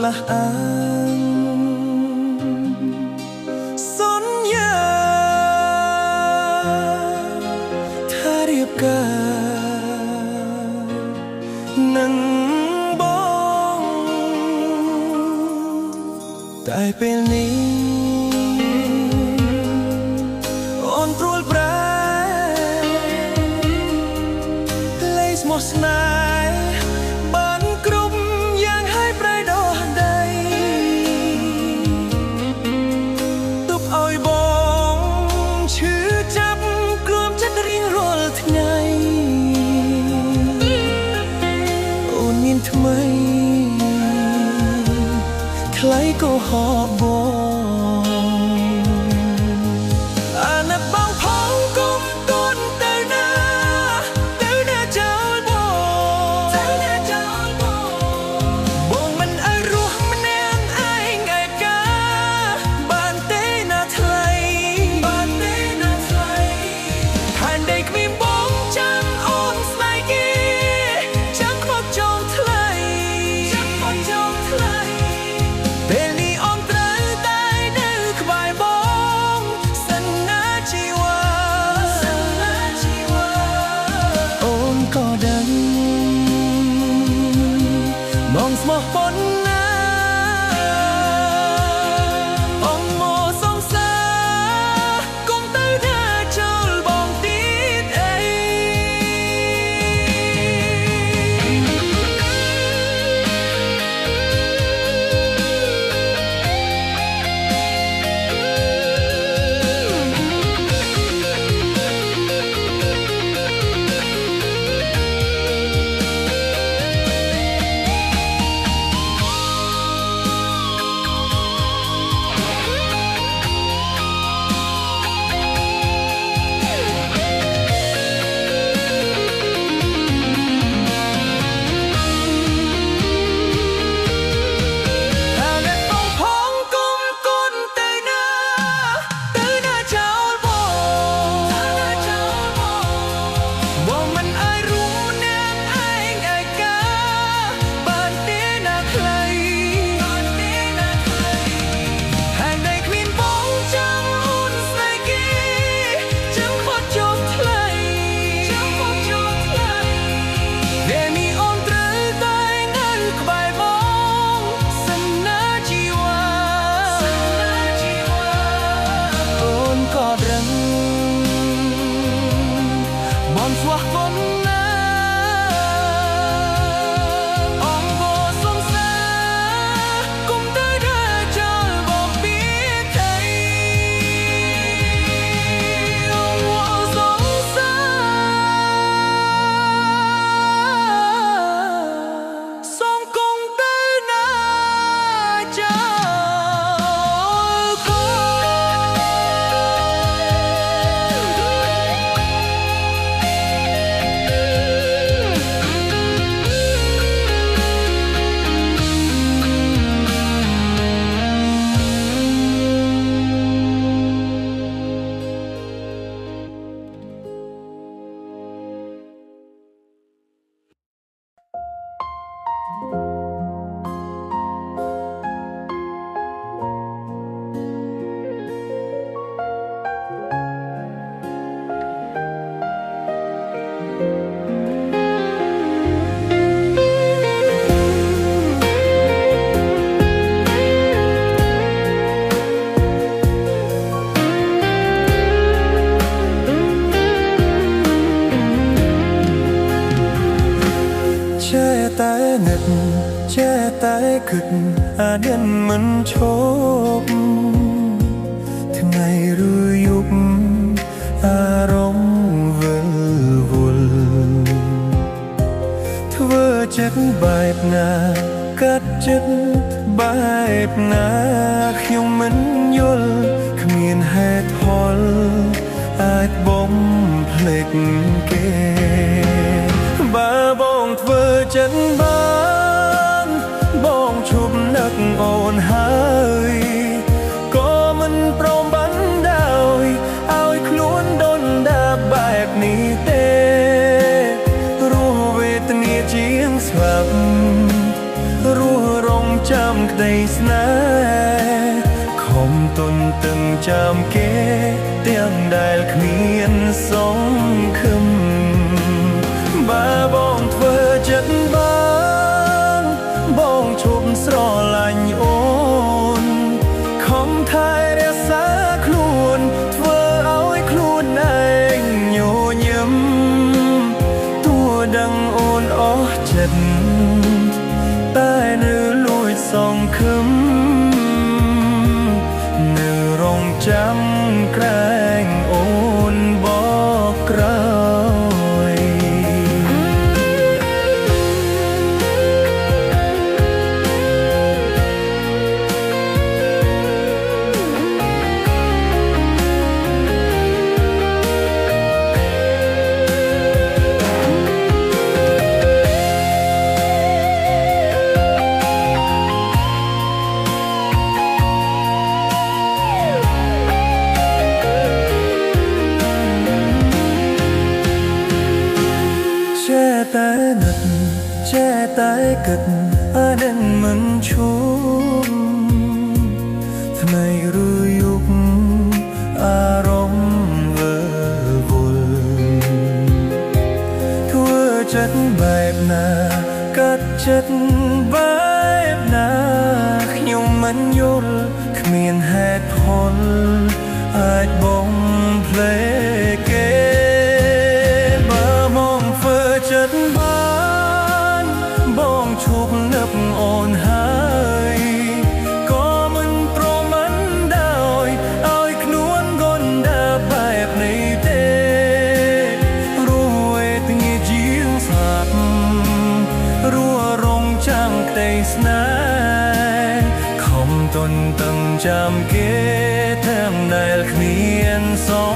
lah ang Sonya Tharipka Nang bong Tai pel ni On prul brai Leis mos nai Ban krum yang hai brai doh dai Tup oi bong Chư chap Krum chat ring rol thnai Ôn nhìn thmai Khlai ko ho bong Cực đến mình chốtថ្ងៃឬយប់អារម្មណ៍វិលវល់ធ្វើចិត្តបែបណាកាត់ចិត្តបែបណាខ្ញុំមិនយល់គ្មានហេតុផលអាចបំភ្លេចគេបើបងធ្វើចិត្តបានបងឈប់នឹកអូនហើយក៏មិនព្រមបណ្ដោយឲ្យខ្លួនដុនដាបបែបនេះទេរស់វេទនាជាងស្លាប់រស់រងចាំ ក្តីស្នេហ៍ខំទុនទឹងចាំគេទាំងដែលគ្មានសង្ឃឹមបើបងធ្វើចិត្តបានបងឈប់ស្រឡាញ់អូនខំថែរក្សាខ្លួនធ្វើឲ្យខ្លួនឯងញញឹមទោះដឹងអូនអស់ចិត្តតែនៅលួចសង្ឃឹមនៅរងចាំក្រែងអូនបកក្រោយតែនឹកចេះតែគិតអានឹងមិនឈប់ថ្មីឬយុគអារម្មណ៍វើវល់ធ្វើចិត្តបែបណាកាត់ចិត្តបែបណាខ្ញុំមិនយល់គ្មានហេតុផលអាចបំភ្លេចគេចិត្តបានបងឈប់នឹកអូនហើយក៏មិនប្រមិនដោយឲ្យខ្លួនកូនដើរបែបនេះទេរស់វេទនាជាងសាប់រស់រងចាំក្តីស្នេហ៍ខំទុនតឹងចាំគេទាំងដែលគ្មានសង